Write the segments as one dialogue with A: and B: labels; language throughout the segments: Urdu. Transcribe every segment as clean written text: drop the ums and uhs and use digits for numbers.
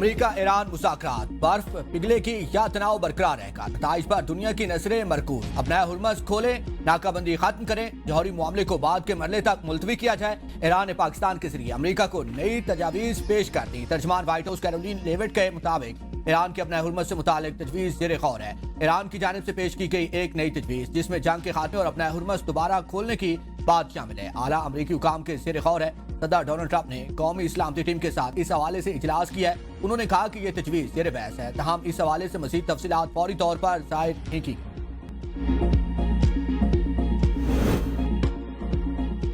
A: امریکہ ایران مذاکرات، برف پگھلے کی یا تناؤ برقرار رہے گا؟ نتائج پر دنیا کی نظریں مرکوز۔ اب نیا ہرمز کھولیں، ناکہ بندی ختم کریں، جوہری معاملے کو بعد کے مرحلے تک ملتوی کیا جائے۔ ایران نے پاکستان کے ذریعے امریکہ کو نئی تجاویز پیش کر دی۔ ترجمان وائٹ ہاؤس کیرولین لیوٹ کے مطابق ایران کے اپنے ہرمز سے متعلق تجویز زیر غور ہے۔ ایران کی جانب سے پیش کی گئی ایک نئی تجویز جس میں جنگ کے خاتمے اور اپنا ہرمز دوبارہ کھولنے کی بات شامل ہے، اعلیٰ امریکی حکام کے زیر غور ہے۔ صدر ڈونلڈ ٹرمپ نے قومی سلامتی ٹیم کے ساتھ اس حوالے سے اجلاس کیا ہے۔ انہوں نے کہا کہ یہ تجویز زیر بحث ہے، تاہم اس حوالے سے مزید تفصیلات فوری طور پر ظاہر نہیں کی۔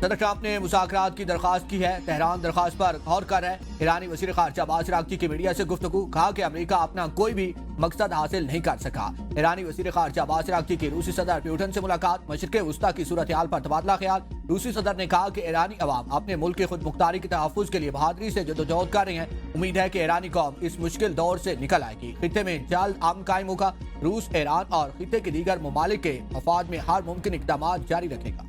A: صدر ٹرمپ نے مذاکرات کی درخواست کی ہے۔ تہران درخواست پر غور کر رہا ہے۔ ایرانی وزیر خارجہ عباس اراغچی کی میڈیا سے گفتگو، کہا کہ امریکہ اپنا کوئی بھی مقصد حاصل نہیں کر سکا۔ ایرانی وزیر خارجہ عباس اراغچی کی روسی صدر پیوٹن سے ملاقات، مشرق وسطیٰ کی صورتحال پر تبادلہ خیال۔ روسی صدر نے کہا کہ ایرانی عوام اپنے ملک کی خود مختاری کے تحفظ کے لیے بہادری سے جدوجہد کر رہے ہیں۔ امید ہے کہ ایرانی قوم اس مشکل دور سے نکل آئے گی۔ خطے میں جلد امن قائم ہوگا۔ روس ایران اور خطے کے دیگر ممالک کے مفاد میں ہر ممکن اقدامات جاری رکھے گا۔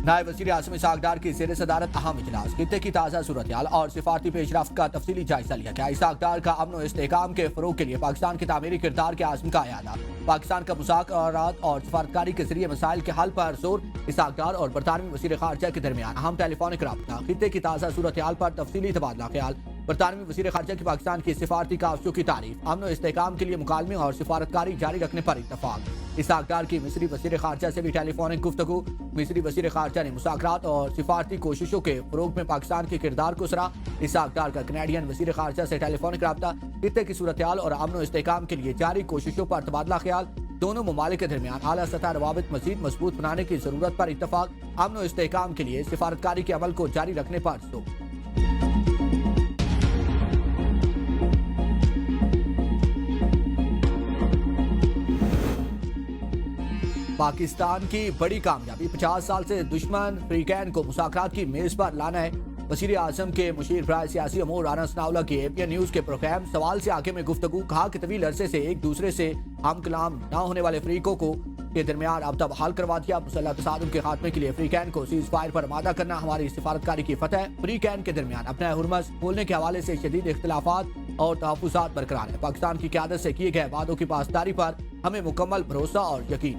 A: نائب وزیر اعظم اسحاق ڈار کی زیر صدارت اہم اجلاس، خطے کی تازہ صورتحال اور سفارتی پیش رفت کا تفصیلی جائزہ لیا گیا۔ اسحاق ڈار کا امن و استحکام کے فروغ کے لیے پاکستان کے تعمیری کردار کے عزم کا اعادہ، پاکستان کا مذاکرات اور سفارتکاری کے ذریعے مسائل کے حل پر زور۔ اسحاق ڈار اور برطانوی وزیر خارجہ کے درمیان اہم ٹیلی فونک رابطہ، خطے کی تازہ صورتحال پر تفصیلی تبادلہ خیال۔ برطانوی وزیر خارجہ کی پاکستان کی سفارتی کاوشوں کی تعریف، امن و استحکام کے لیے مکالمے اور سفارتکاری جاری رکھنے پر اتفاق۔ اسحاق ڈار کی مصری وزیر خارجہ سے بھی ٹیلی فونک گفتگو، مصری وزیر خارجہ نے مذاکرات اور سفارتی کوششوں کے فروغ میں پاکستان کے کردار کو سراہا۔ اسحاق ڈار کا کینیڈین وزیر خارجہ سے ٹیلی فونک رابطہ، خطے کی صورتحال اور امن و استحکام کے لیے جاری کوششوں پر تبادلہ خیال۔ دونوں ممالک کے درمیان اعلیٰ سطح روابط مزید مضبوط بنانے کی ضرورت پر اتفاق، امن و استحکام کے لیے سفارتکاری کے عمل کو جاری رکھنے پر زور۔ پاکستان کی بڑی کامیابی، 50 سال سے دشمن فریقین کو مذاکرات کی میز پر لانا ہے۔ وزیر اعظم کے مشیر برائے سیاسی امور رانا ثناءاللہ کی APN نیوز کے پروگرام سوال سے آگے میں گفتگو، کہا کہ طویل عرصے سے ایک دوسرے سے ہم کلام نہ ہونے والے فریقوں کو کے درمیان رابطہ بحال کروا دیا۔ مسلح تصادم کے خاتمے کے لیے فریقین کو سیز فائر پر آمادہ کرنا ہماری سفارتکاری کی فتح ہے۔ فریقین کے درمیان اپنا ہرمز کھولنے کے حوالے سے شدید اختلافات اور تحفظات برقرار ہیں۔ پاکستان کی قیادت سے کیے گئے وعدوں کی پاسداری پر ہمیں مکمل بھروسہ اور یقین۔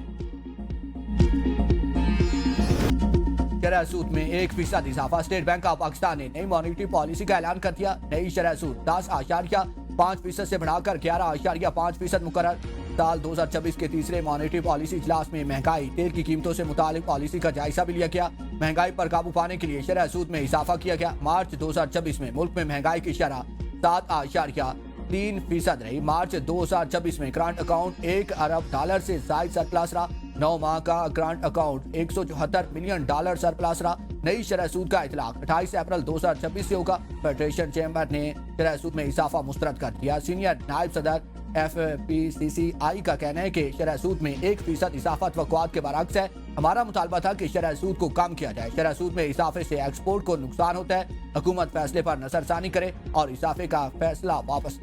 A: شرح سود میں 1% اضافہ، اسٹیٹ بینک آف پاکستان نے نئی مانیٹری پالیسی کا اعلان کر دیا۔ نئی شرح سود 10.5% سے بڑھا کر 11.5% مقرر۔ سال 2026 کے تیسرے مانیٹری پالیسی اجلاس میں مہنگائی، تیل کی قیمتوں سے متعلق پالیسی کا جائزہ بھی لیا گیا۔ مہنگائی پر قابو پانے کے لیے شرح سود میں اضافہ کیا گیا۔ مارچ 2026 میں ملک میں مہنگائی کی شرح 7.3% رہی۔ مارچ 2026 میں کرنٹ اکاؤنٹ $1 ارب سے زائد سرپلس رہا۔ 9 ماہ کا کرنٹ اکاؤنٹ $174 ملین سرپلس رہا۔ نئی شرح سود کا اطلاق 28 اپریل 2026 سے ہوگا۔ فیڈریشن چیمبر نے شرح سود میں اضافہ مسترد کر دیا۔ سینئر نائب صدر FPCCI کا کہنا ہے کہ شرح سود میں 1% اضافہ توقعات کے برعکس ہے۔ ہمارا مطالبہ تھا کہ شرح سود کو کم کیا جائے۔ شرح سود میں اضافے سے ایکسپورٹ کو نقصان ہوتا ہے۔ حکومت فیصلے پر نظر ثانی کرے اور اضافے کا فیصلہ واپس۔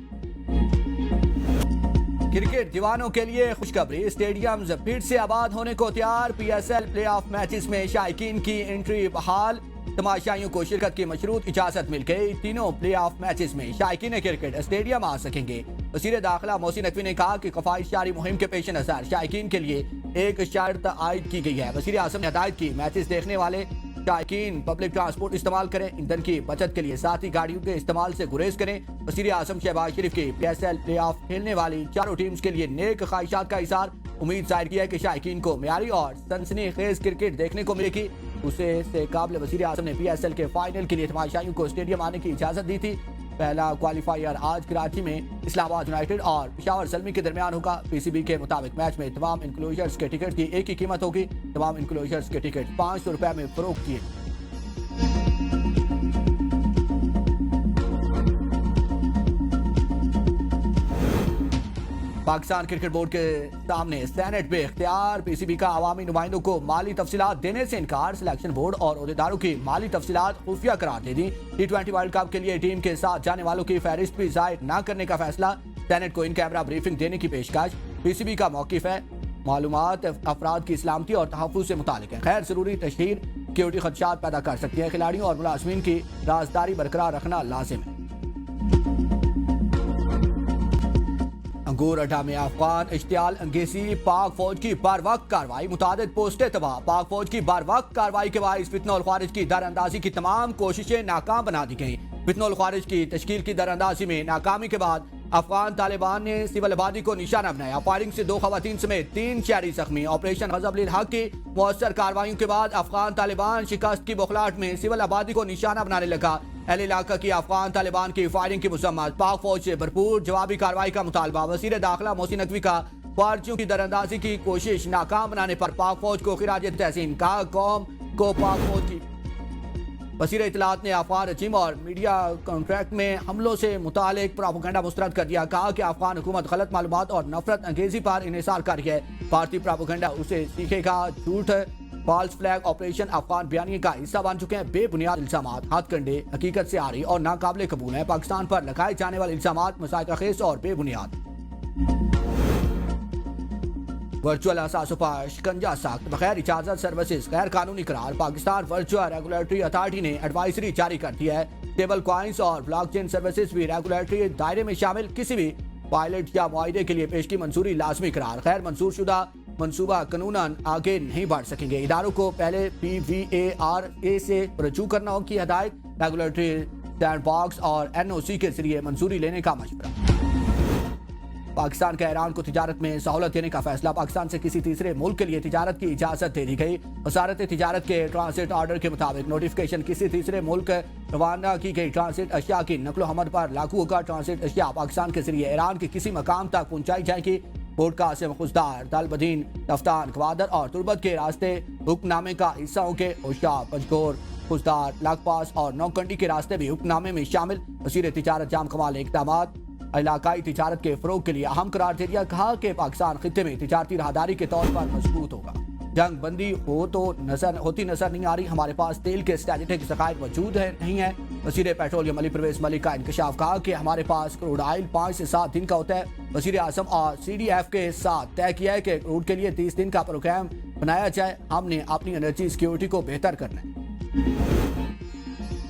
A: کرکٹ دیوانوں کے لیے خوشخبری، اسٹیڈیمز پھر سے آباد ہونے کو تیار۔ PSL پلے آف میچز میں شائقین کی انٹری بحال، تماشائیوں کو شرکت کی مشروط اجازت مل گئی۔ تینوں پلے آف میچز میں شائقین کرکٹ اسٹیڈیم آ سکیں گے۔ وزیر داخلہ محسن نقوی نے کہا کہ کفایت جاری مہم کے پیش نظر شائقین کے لیے ایک شرط عائد کی گئی ہے۔ وزیر اعظم نے ہدایت کی میچز دیکھنے والے شائقین پبلک ٹرانسپورٹ استعمال کریں، ایندھن کی بچت کے لیے ساتھی گاڑیوں کے استعمال سے گریز کریں۔ وزیر اعظم شہباز شریف کی PSL پلے آف کھیلنے والی چاروں ٹیمز کے لیے نیک خواہشات کا اظہار، امید ظاہر کی ہے کہ شائقین کو معیاری اور سنسنی خیز کرکٹ دیکھنے کو ملے گی۔ دوسرے سے قابل وزیر اعظم نے PSL کے فائنل کے لیے تماشائیوں کو اسٹیڈیم آنے کی اجازت دی تھی۔ پہلا کوالیفائر آج کراچی میں اسلام آباد یونائیٹڈ اور پشاور زلمی کے درمیان ہوگا۔ PCB کے مطابق میچ میں تمام انکلوژرز کے ٹکٹ کی ایک ہی قیمت ہوگی۔ تمام انکلوژرز کے ٹکٹ $500 میں فروخت کیے۔ پاکستان کرکٹ بورڈ کے سامنے سینٹ بے اختیار، PCB کا عوامی نمائندوں کو مالی تفصیلات دینے سے انکار، سلیکشن بورڈ اور عہدیداروں کی مالی تفصیلات خفیہ قرار دے دی۔ T20 ورلڈ کپ کے لیے ٹیم کے ساتھ جانے والوں کی فہرست بھی ظاہر نہ کرنے کا فیصلہ، سینٹ کو ان کیمرہ بریفنگ دینے کی پیشکش۔ PCB کا موقف ہے معلومات افراد کی سلامتی اور تحفظ سے متعلق ہیں. غیر ضروری تشہیر سیکیورٹی خدشات پیدا کر سکتی ہے. کھلاڑیوں اور ملازمین کی رازداری برقرار رکھنا لازم ہے. انگور اڈا میں افغان اشتعال انگیزی، پاک فوج کی بر وقت کارروائی، متعدد پوسٹیں تباہ. پاک فوج کی بر وقت کارروائی کے باعث فتنہ الخوارج کی در اندازی کی تمام کوششیں ناکام بنا دی گئیں. فتنہ الخوارج کی تشکیل کی در اندازی میں ناکامی کے بعد افغان طالبان نے سول آبادی کو نشانہ بنایا. فائرنگ سے 2 خواتین سمیت 3 شہری زخمی. آپریشن غضب للحق کی مؤثر کارروائیوں کے بعد افغان طالبان شکست کی بوکھلاہٹ میں سول آبادی کو نشانہ بنانے لگا. اہل علاقہ کی افغان طالبان کی فائرنگ کی مذمت، پاک فوج سے بھرپور جوابی کارروائی کا مطالبہ. وزیر داخلہ محسن نقوی کا فارجیوں کی در اندازی کی کوشش ناکام بنانے پر پاک فوج کو خراج تحسین. کہا قوم کو پاک فوج کی. وزیر اطلاعات نے افغان رجیم اور میڈیا کانٹریکٹ میں حملوں سے متعلق پراپوگنڈا مسترد کر دیا. کہا کہ افغان حکومت غلط معلومات اور نفرت انگیزی پر انحصار کر رہی ہے. بھارتی پراپوگنڈا اسے سیکھے گا. جھوٹ فالس فلیگ آپریشن افغان بیانیے کا حصہ بن چکے ہیں. بے بنیاد الزامات، ہاتھ کنڈے، حقیقت سے آری اور ناقابل قبول ہیں. پاکستان پر لگائے جانے والے الزامات مسائل خیز اور بے بنیاد. ورچوئل اثاثوں پر شکنجہ سخت، بغیر اجازت سروسز غیر قانونی قرار. پاکستان ورچوئل ریگولیٹری اتھارٹی نے ایڈوائزری جاری کر دی ہے. اسٹیبل کوائنز اور بلاک چین سروسز بھی ریگولیٹری دائرے میں شامل. کسی بھی پائلٹ یا معاہدے کے لیے پیشگی منظوری لازمی قرار. غیر منظور شدہ منصوبہ قانوناً آگے نہیں بڑھ سکیں گے. اداروں کو پہلے PVARA سے رجوع کرنا کی ہدایت. ریگولیٹری سینڈ باکس اور NOC کے ذریعے منظوری لینے کا مشورہ. پاکستان کا ایران کو تجارت میں سہولت دینے کا فیصلہ. پاکستان سے کسی تیسرے ملک کے لیے تجارت کی اجازت دے دی گئی. وزارت تجارت کے ٹرانزٹ آرڈر کے مطابق نوٹیفیکیشن کسی تیسرے ملک روانہ کی گئی ٹرانزٹ اشیاء کی نقل و حمل پر لاگو ہوگا. ٹرانزٹ اشیاء پاکستان کے ذریعے ایران کے کسی مقام تک پہنچائی جائیں گی. بورڈ کا قاسم خزدار، دلبدین، تفتان، گوادر اور تربت کے راستے حکم نامے کا حصہ ہوں گے. اوشا، پنجگور، خزدار، لاگ پاس اور نوکنڈی کے راستے بھی حکم نامے میں شامل. وزیر تجارت جام کمال اقدامات علاقائی تجارت کے فروغ کے لیے اہم قرار دے دیا. کہا کہ پاکستان خطے میں تجارتی راہداری کے طور پر مضبوط ہوگا. جنگ بندی ہوتی نظر نہیں آ رہی. ہمارے پاس تیل کے اسٹریٹجک ذخائر موجود نہیں ہیں. وزیر پیٹرولیم علی پرویز ملک کا انکشاف. کہا کہ ہمارے پاس کروڈ آئل 5 سے 7 دن کا ہوتا ہے. وزیر اعظم اور CDF کے ساتھ طے کیا ہے کہ کروڈ کے لیے 30 دن کا پروگرام بنایا جائے. ہم نے اپنی انرجی سیکیورٹی کو بہتر کرنا ہے.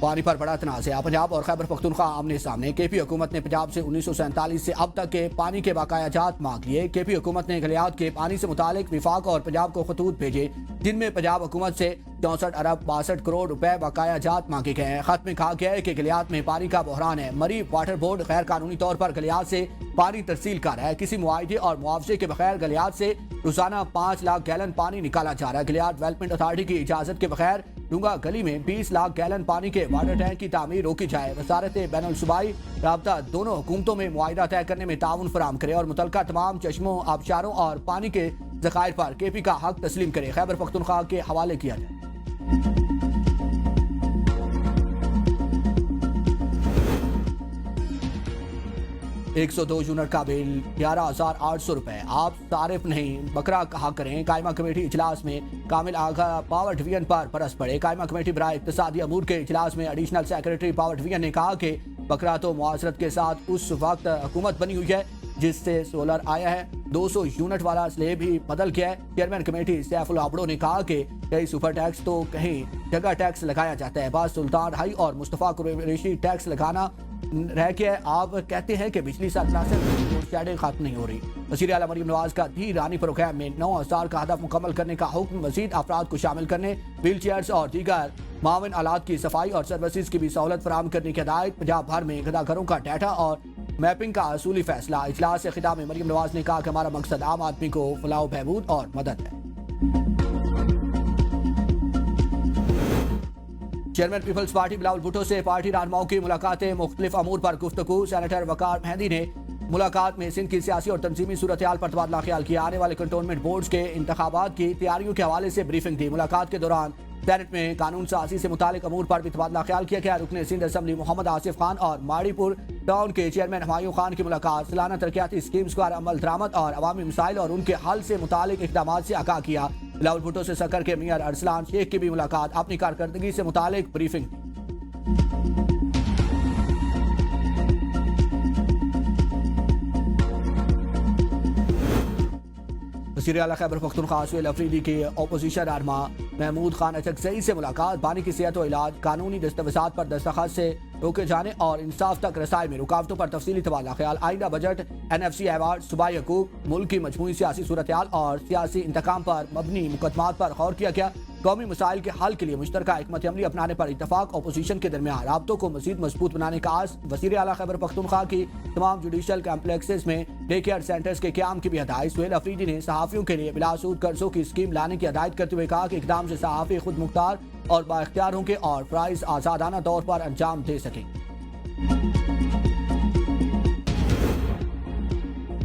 A: پانی پر بڑا تنازع. پنجاب اور خیبر پختونخوا آمنے سامنے. KP حکومت نے پنجاب سے 1947 سے اب تک کے پانی کے بقایا جات مانگ لیے. KP حکومت نے گلیات کے پانی سے متعلق وفاق اور پنجاب کو خطوط بھیجے جن میں پنجاب حکومت سے 64 ارب 62 کروڑ روپے بقایا جات مانگے گئے ہیں. خط میں کہا گیا ہے کہ گلیات میں پانی کا بحران ہے. مری واٹر بورڈ غیر قانونی طور پر گلیات سے پانی ترسیل کر رہا ہے. کسی معاہدے اور معاوضے کے بغیر گلیات سے روزانہ 5 لاکھ گیلن پانی نکالا جا رہا ہے. گلیات ڈیولپمنٹ اتھارٹی کی اجازت کے بغیر ڈونگا گلی میں 20 لاکھ گیلن پانی کے واٹر ٹینک کی تعمیر روکی جائے. وزارت بین الصوبائی رابطہ دونوں حکومتوں میں معاہدہ طے کرنے میں تعاون فراہم کرے اور متعلقہ تمام چشموں، آبشاروں اور پانی کے ذخائر پر KP کا حق تسلیم کرے. خیبر پختونخوا کے حوالے کیا جائے. ایک 102 یونٹ کا بل 11,800 روپے. آپ صارف نہیں بکرا کہا کریں. قائمہ کمیٹی اجلاس میں کامل آغا پاور ڈویژن پر برس پڑے. قائمہ کمیٹی برائے اقتصادی امور کے اجلاس میں ایڈیشنل سیکرٹری پاور ڈویژن نے کہا کہ بکرا تو معذرت کے ساتھ اس وقت حکومت بنی ہوئی ہے جس سے سولر آیا ہے. 200 یونٹ والا سلیب ہی بدل گیا ہے. چیئرمین کمیٹی سیف العبڑو نے کہا کہ کئی سپر ٹیکس تو کہیں جگہ ٹیکس لگایا جاتا ہے. بعض سلطان ہائی اور مصطفیٰ قریشی ٹیکس لگانا رہ گیا ہے. آپ کہتے ہیں کہ بجلی سربراہ سے شیڈنگ ختم نہیں ہو رہی. وزیر اعلیٰ مریم نواز کا دھی رانی پروگرام میں 9,000 کا ہدف مکمل کرنے کا حکم. مزید افراد کو شامل کرنے، ویل چیئرز اور دیگر معاون آلات کی صفائی اور سروسز کی بھی سہولت فراہم کرنے کی ہدایت. پنجاب بھر میں گھدا گھروں کا ڈیٹا اور میپنگ کا اصولی فیصلہ. اجلاس سے خطاب میں مریم نواز نے کہا کہ ہمارا مقصد عام آدمی کو فلاح و بہبود اور مدد ہے. چیئرمین پیپلز پارٹی بلاول بھٹو سے پارٹی رہنماؤں کی ملاقاتیں. مختلف امور پر گفتگو. سینیٹر وقار مہندی نے ملاقات میں سندھ کی سیاسی اور تنظیمی صورتحال پر تبادلہ خیال کیا. آنے والے کنٹونمنٹ بورڈز کے انتخابات کی تیاریوں کے حوالے سے بریفنگ دی. ملاقات کے دوران سینٹ میں قانون سازی سے متعلق امور پر بھی تبادلہ خیال کیا گیا. رکن سندھ اسمبلی محمد آصف خان اور ماڑی پور ٹاؤن کے چیئرمین ہمایوں خان کی ملاقات. سالانہ ترقیاتی اسکیمز پر عمل درآمد اور عوامی مسائل اور ان کے حل سے متعلق اقدامات سے آگاہ کیا. بلاول بھٹو سے سکر کے میئر ارسلان شیخ کی بھی ملاقات. اپنی کارکردگی سے متعلق بریفنگ دی. وزیر اعلیٰ خیبر پختونخوا سہیل افریدی کی اپوزیشن رہنما محمود خان اچکزئی سے ملاقات، بانی کی صحت و علاج، قانونی دستاویزات پر دستخط سے روکے جانے اور انصاف تک رسائی میں رکاوٹوں پر تفصیلی تبادلہ خیال، آئندہ بجٹ، NFC ایوارڈ، صوبائی حقوق، ملک کی مجموعی سیاسی صورتحال اور سیاسی انتقام پر مبنی مقدمات پر غور کیا گیا۔ قومی مسائل کے حل کے لیے مشترکہ حکمت عملی اپنانے پر اتفاق، اپوزیشن کے درمیان رابطوں کو مزید مضبوط بنانے کا عزم۔ وزیر اعلیٰ خیبر پختونخوا کی تمام جوڈیشل کمپلیکسز میں ڈے کیئر سینٹرز کے قیام کی بھی ہدایت۔ سہیل افریدی نے صحافیوں کے لیے بلا سود قرضوں کی اسکیم لانے کی ہدایت کرتے ہوئے کہا کہ اقدام سے صحافی خود مختار اور با اختیار ہوں گے اور فرائض آزادانہ طور پر انجام دے سکیں۔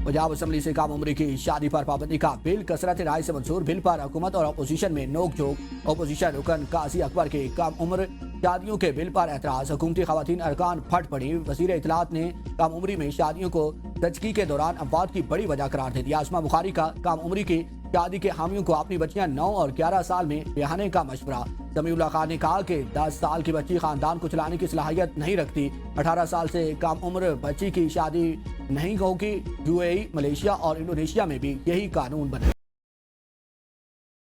A: پنجاب اسمبلی سے کم عمری کی شادی پر پابندی کا بل کثرت رائے سے منظور، بل پر حکومت اور اپوزیشن میں نوک جھوک، اپوزیشن رکن قاضی اکبر کے کم عمر شادیوں کے بل پر اعتراض، حکومتی خواتین ارکان پھٹ پڑی، وزیر اطلاعات نے کم عمری میں شادیوں کو زچگی کے دوران اموات کی بڑی وجہ قرار دے دیا۔ اسما بخاری کا کم عمری کی شادی کے حامیوں کو اپنی بچیاں 9 اور 11 سال میں بیاہنے کا مشورہ، سمیع اللہ خان نے کہا کہ 10 سال کی بچی خاندان کو چلانے کی صلاحیت نہیں رکھتی، 18 سال سے کم عمر بچی کی شادی نہیں ہوگی۔ UAE، ملیشیا اور انڈونیشیا میں بھی یہی قانون بنے۔